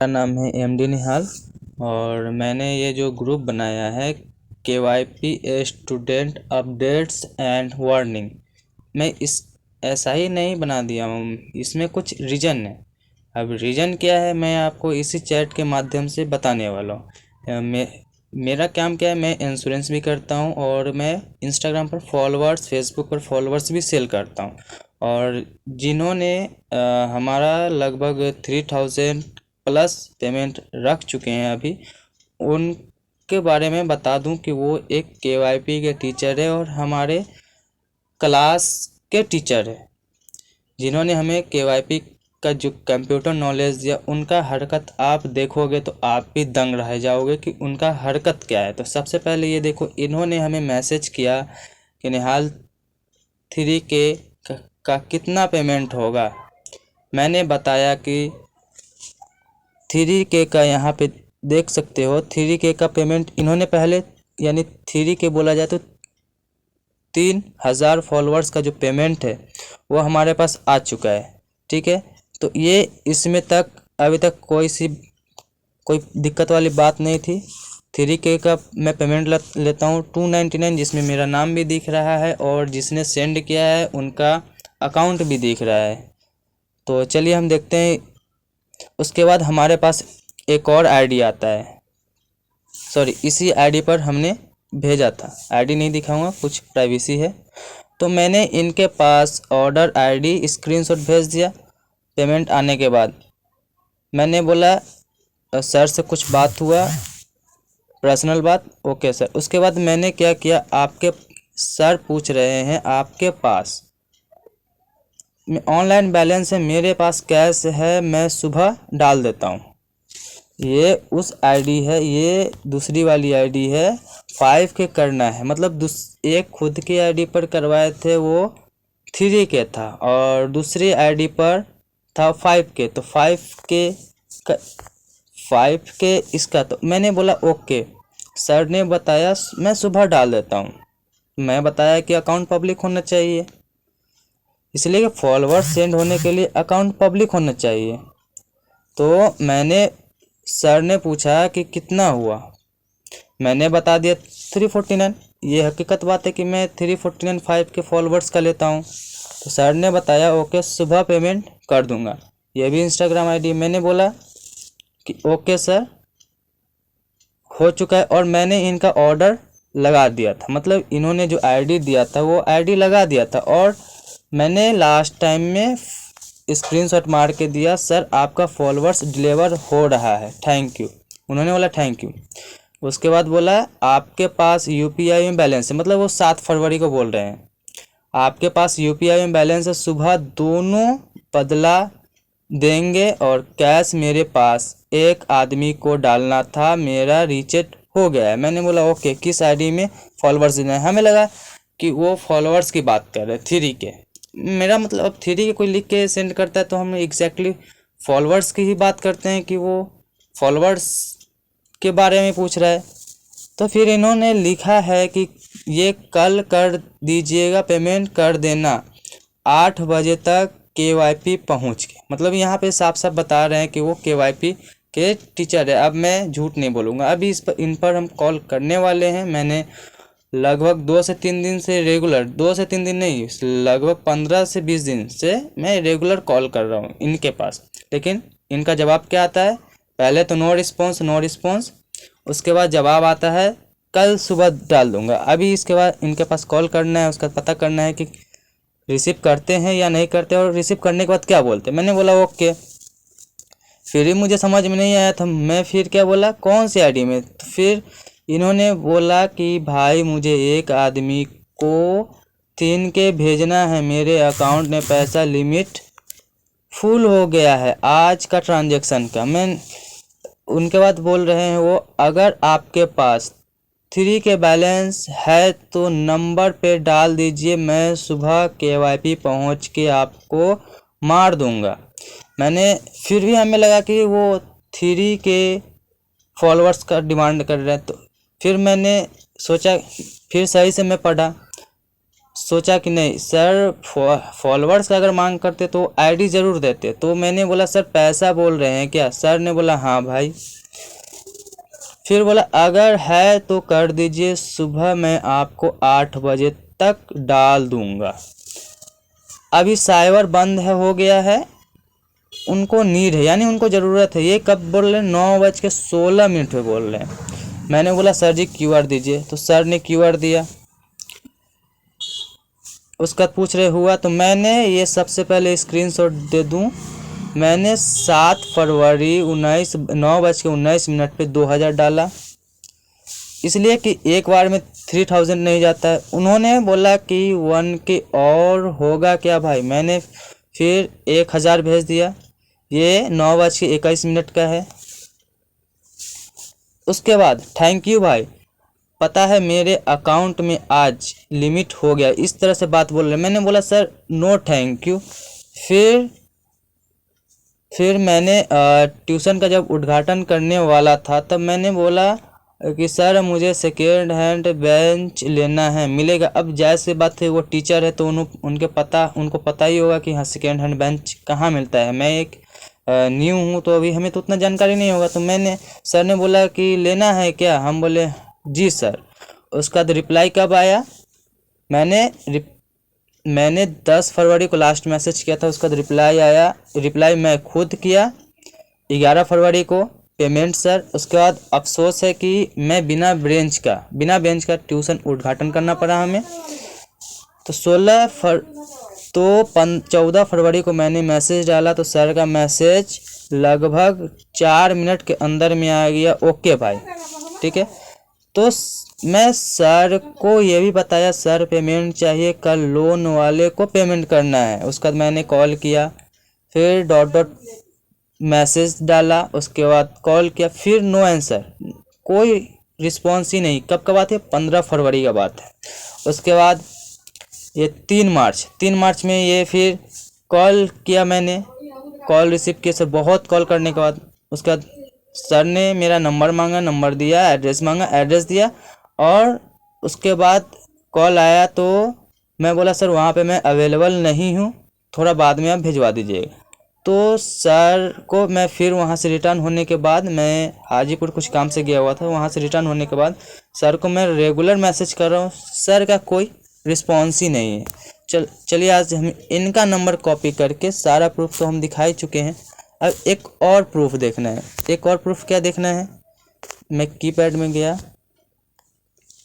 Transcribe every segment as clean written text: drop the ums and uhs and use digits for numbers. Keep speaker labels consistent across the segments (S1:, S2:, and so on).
S1: मेरा नाम है एमडी निहाल और मैंने ये जो ग्रुप बनाया है KYP student updates and warning. मैं इस ऐसा ही नहीं बना दिया हूँ, इसमें कुछ रीज़न है। अब रीज़न क्या है मैं आपको इसी चैट के माध्यम से बताने वाला हूँ। मेरा काम क्या है, मैं इंश्योरेंस भी करता हूँ और मैं इंस्टाग्राम पर फॉलोअर्स, फेसबुक पर फॉलोअर्स भी सेल करता हूँ। और जिन्होंने हमारा लगभग 3000 प्लस पेमेंट रख चुके हैं अभी, उनके बारे में बता दूं कि वो एक केवाईपी के टीचर है और हमारे क्लास के टीचर है, जिन्होंने हमें केवाईपी का जो कंप्यूटर नॉलेज दिया। उनका हरकत आप देखोगे तो आप भी दंग रह जाओगे कि उनका हरकत क्या है। तो सबसे पहले ये देखो, इन्होंने हमें मैसेज किया कि निहाल 3K का कितना पेमेंट होगा। मैंने बताया कि 3K का यहाँ पे देख सकते हो, 3K का पेमेंट इन्होंने पहले, यानी 3K बोला जाए तो 3000 फॉलोअर्स का जो पेमेंट है वो हमारे पास आ चुका है। ठीक है, तो ये इसमें तक अभी तक कोई दिक्कत वाली बात नहीं थी। 3K का मैं पेमेंट लेता हूँ 299, जिसमें मेरा नाम भी दिख रहा है और जिसने सेंड किया है उनका अकाउंट भी दिख रहा है। तो चलिए हम देखते हैं। उसके बाद हमारे पास एक और आईडी आता है, सॉरी इसी आईडी पर हमने भेजा था। आईडी नहीं दिखाऊंगा, कुछ प्राइवेसी है। तो मैंने इनके पास ऑर्डर आईडी स्क्रीनशॉट भेज दिया। पेमेंट आने के बाद मैंने बोला सर से कुछ बात हुआ, पर्सनल बात, ओके सर। उसके बाद मैंने क्या किया, आपके सर पूछ रहे हैं आपके पास ऑनलाइन बैलेंस है, मेरे पास कैश है, मैं सुबह डाल देता हूँ। ये उस आईडी है, ये दूसरी वाली आईडी है। 5K करना है, मतलब एक खुद की आईडी पर करवाए थे वो 3K था और दूसरी आईडी पर था 5K। तो 5K इसका। तो मैंने बोला ओके। सर ने बताया मैं सुबह डाल देता हूँ। मैं बताया कि अकाउंट पब्लिक होना चाहिए, इसलिए कि फॉलोअर सेंड होने के लिए अकाउंट पब्लिक होना चाहिए। तो मैंने, सर ने पूछा कि कितना हुआ, मैंने बता दिया 349। ये हकीकत बात है कि मैं 349 5K फॉलोअर्स का लेता हूँ। तो सर ने बताया ओके सुबह पेमेंट कर दूंगा। ये भी इंस्टाग्राम आईडी। मैंने बोला कि ओके सर हो चुका है और मैंने इनका ऑर्डर लगा दिया था, मतलब इन्होंने जो आईडी दिया था वो आईडी लगा दिया था। और मैंने लास्ट टाइम में स्क्रीनशॉट मार के दिया, सर आपका फॉलोअर्स डिलीवर हो रहा है, थैंक यू। उन्होंने बोला थैंक यू। उसके बाद बोला आपके पास यूपीआई में बैलेंस है, मतलब वो 7 फरवरी को बोल रहे हैं। आपके पास यूपीआई में बैलेंस है, सुबह दोनों बदला देंगे और कैश मेरे पास एक आदमी को डालना था, मेरा रिचेट हो गया है। मैंने बोला ओके, किस आईडी में फॉलोअर्स देना है। हमें लगा कि वो फॉलोअर्स की बात कर रहे हैं 3K। मेरा मतलब अब 3K कोई लिख के सेंड करता है तो हम एग्जैक्टली फॉलोअर्स की ही बात करते हैं कि वो फॉलोअर्स के बारे में पूछ रहा है। तो फिर इन्होंने लिखा है कि ये कल कर दीजिएगा, पेमेंट कर देना 8 बजे तक केवाईपी पहुंच के। मतलब यहाँ पे साफ साफ बता रहे हैं कि वो केवाईपी के टीचर है। अब मैं झूठ नहीं बोलूँगा, अभी इन पर हम कॉल करने वाले हैं। मैंने लगभग 2 से 3 दिन से रेगुलर, 2 से 3 दिन नहीं, लगभग 15 से 20 दिन से मैं रेगुलर कॉल कर रहा हूँ इनके पास। लेकिन इनका जवाब क्या आता है, पहले तो नो रिस्पॉन्स नो रिस्पॉन्स, उसके बाद जवाब आता है कल सुबह डाल दूंगा। अभी इसके बाद इनके पास कॉल करना है, उसका पता करना है कि रिसीव करते हैं या नहीं करते और रिसीव करने के बाद क्या बोलते हैं। मैंने बोला ओके। फिर भी मुझे समझ में नहीं आया था, मैं फिर क्या बोला कौन सी आईडी में। तो फिर इन्होंने बोला कि भाई मुझे एक आदमी को 3K भेजना है, मेरे अकाउंट में पैसा लिमिट फुल हो गया है आज का ट्रांजैक्शन का। मैं उनके बाद बोल रहे हैं वो, अगर आपके पास 3K बैलेंस है तो नंबर पे डाल दीजिए, मैं सुबह केवाईपी पहुंच के आपको मार दूंगा। मैंने फिर भी हमें लगा कि वो 3K फॉलोअर्स का डिमांड कर रहे हैं। तो फिर मैंने सोचा, फिर सही से मैं पढ़ा सोचा कि नहीं सर, फॉलोअर्स का अगर मांग करते तो आईडी ज़रूर देते। तो मैंने बोला सर पैसा बोल रहे हैं क्या? सर ने बोला हाँ भाई। फिर बोला अगर है तो कर दीजिए, सुबह मैं आपको 8 बजे तक डाल दूंगा। अभी साइबर बंद है, हो गया है, उनको नीड है, यानी उनको ज़रूरत है। ये कब बोल रहे हैं? 9:16 पे बोल रहे हैं। मैंने बोला सर जी क्यूआर दीजिए, तो सर ने क्यूआर दिया। उसका पूछ रहे हुआ, तो मैंने ये सबसे पहले स्क्रीनशॉट दे दूं, मैंने 7 फरवरी 9:19 पे 2000 डाला, इसलिए कि एक बार में 3000 नहीं जाता है। उन्होंने बोला कि 1K और होगा क्या भाई? मैंने फिर 1000 भेज दिया। ये 9:21 का है। उसके बाद थैंक यू भाई, पता है मेरे अकाउंट में आज लिमिट हो गया, इस तरह से बात बोल रहे। मैंने बोला सर नो थैंक यू। फिर मैंने ट्यूशन का जब उद्घाटन करने वाला था तब मैंने बोला कि सर मुझे सेकेंड हैंड बेंच लेना है, मिलेगा? अब जैसे बात है वो टीचर है तो उनको पता ही होगा कि हाँ सेकेंड हैंड बेंच कहाँ मिलता है। मैं एक न्यू हूँ तो अभी हमें तो उतना जानकारी नहीं होगा। तो सर ने बोला कि लेना है क्या? हम बोले जी सर। उसका तो रिप्लाई कब आया? मैंने 10 फरवरी को लास्ट मैसेज किया था, उसका रिप्लाई आया। रिप्लाई मैं खुद किया 11 फरवरी को, पेमेंट सर। उसके बाद अफसोस है कि मैं बिना बेंच का ट्यूशन उद्घाटन करना पड़ा हमें। तो 14 फरवरी को मैंने मैसेज डाला, तो सर का मैसेज लगभग 4 मिनट के अंदर में आ गया, ओके भाई ठीक है। तो मैं सर को ये भी बताया सर पेमेंट चाहिए, कल लोन वाले को पेमेंट करना है। उसके बाद मैंने कॉल किया, फिर डॉट मैसेज डाला, उसके बाद कॉल किया, फिर नो आंसर, कोई रिस्पॉन्स ही नहीं। कब बात है? 15 फरवरी का बात है। उसके बाद ये 3 मार्च में ये फिर कॉल किया, मैंने कॉल रिसीव किया सर, बहुत कॉल करने के बाद। उसके बाद सर ने मेरा नंबर मांगा, नंबर दिया, एड्रेस मांगा, एड्रेस दिया। और उसके बाद कॉल आया तो मैं बोला सर वहाँ पे मैं अवेलेबल नहीं हूँ, थोड़ा बाद में आप भिजवा दीजिएगा। तो सर को मैं फिर वहाँ से रिटर्न होने के बाद, मैं हाजीपुर कुछ काम से गया हुआ था, वहाँ से रिटर्न होने के बाद सर को मैं रेगुलर मैसेज कर रहा हूँ, सर का कोई रिस्पॉन्स ही नहीं है। चलिए आज हम इनका नंबर कॉपी करके, सारा प्रूफ तो हम दिखा ही चुके हैं, अब एक और प्रूफ देखना है। एक और प्रूफ क्या देखना है? मैं कीपैड में गया,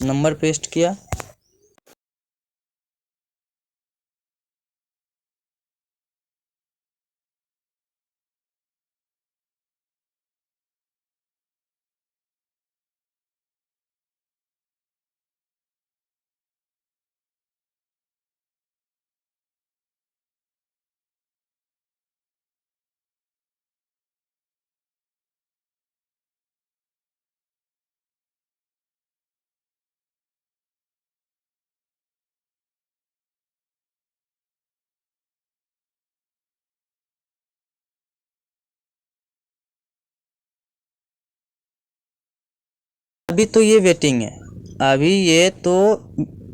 S1: नंबर पेस्ट किया, अभी तो ये वेटिंग है, अभी ये तो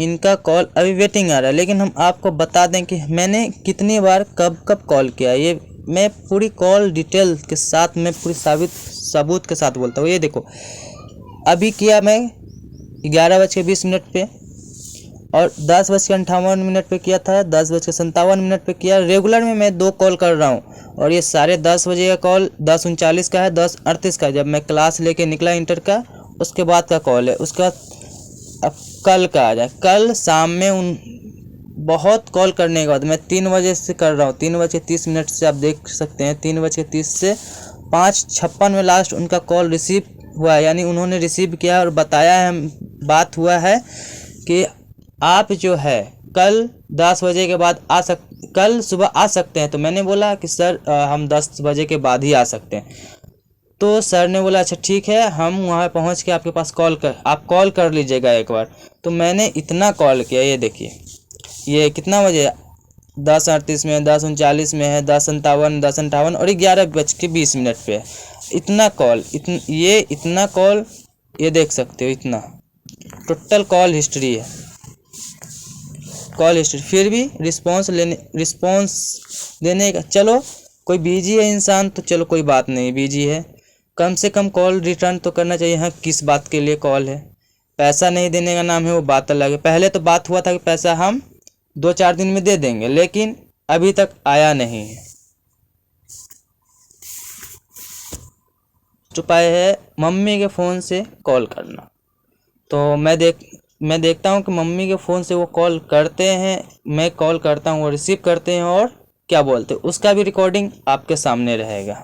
S1: इनका कॉल अभी वेटिंग आ रहा है। लेकिन हम आपको बता दें कि मैंने कितनी बार कब कॉल किया, ये मैं पूरी कॉल डिटेल के साथ, मैं पूरी सबूत के साथ बोलता हूँ। ये देखो, अभी किया मैं 11:20 पे, और 10:58 पे किया था, 10:57 पे किया। रेगुलर में मैं 2 कॉल कर रहा हूँ, और ये सारे 10 बजे का कॉल 10:39 का है, 10:38 का, जब मैं क्लास लेके निकला इंटर का, उसके बाद का कॉल है। उसका अब कल का आ जाए, कल शाम में बहुत कॉल करने के बाद मैं 3 बजे से कर रहा हूँ, 3:30 से आप देख सकते हैं, 3:30 से 5:56 में लास्ट उनका कॉल रिसीव हुआ है, यानी उन्होंने रिसीव किया और बताया है, बात हुआ है कि आप जो है कल 10 बजे के बाद कल सुबह आ सकते हैं। तो मैंने बोला कि सर हम 10 बजे के बाद ही आ सकते हैं। तो सर ने बोला अच्छा ठीक है, हम वहाँ पहुँच के आपके पास आप कॉल कर लीजिएगा एक बार। तो मैंने इतना कॉल किया, ये देखिए, ये कितना बजे, 10:38 में, 10:39 में है, 10:57, 10:58 और 11:20 पे है। इतना कॉल, ये देख सकते हो, इतना टोटल कॉल हिस्ट्री है। कॉल हिस्ट्री, फिर भी रिस्पॉन्स देने का, चलो कोई बिजी है इंसान तो चलो कोई बात नहीं, बिजी है, कम से कम कॉल रिटर्न तो करना चाहिए। हाँ, किस बात के लिए कॉल है, पैसा नहीं देने का नाम है, वो बात अलग है। पहले तो बात हुआ था कि पैसा हम 2-4 दिन में दे देंगे, लेकिन अभी तक आया नहीं है। उपाय है मम्मी के फ़ोन से कॉल करना। तो मैं देखता हूँ कि मम्मी के फ़ोन से वो कॉल करते हैं, मैं कॉल करता हूँ, वो रिसीव करते हैं और क्या बोलते हैं, उसका भी रिकॉर्डिंग आपके सामने रहेगा।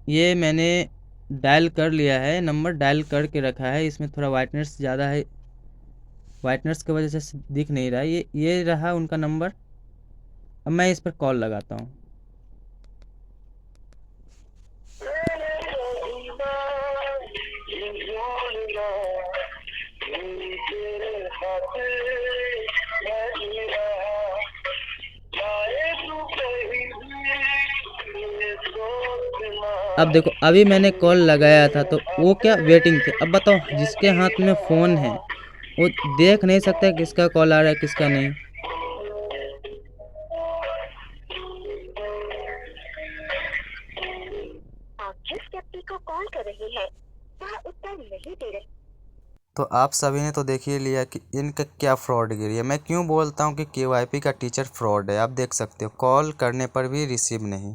S1: ये मैंने डायल कर लिया है, नंबर डायल करके रखा है। इसमें थोड़ा वाइटनेस ज़्यादा है, वाइटनेस की वजह से दिख नहीं रहा है। ये रहा उनका नंबर। अब मैं इस पर कॉल लगाता हूँ। अब देखो, अभी मैंने कॉल लगाया था तो वो क्या वेटिंग थे। अब बताओ, जिसके हाथ में फ़ोन है वो देख नहीं सकता किसका कॉल आ रहा है किसका नहीं। आप जिस व्यक्ति को कॉल कर रहे हैं वह उत्तर नहीं दे रहे। तो आप सभी ने तो देख ही लिया कि इनका क्या फ्रॉडगिरी है। मैं क्यों बोलता हूँ कि KYP का टीचर फ्रॉड है। आप देख सकते हो, कॉल करने पर भी रिसीव नहीं।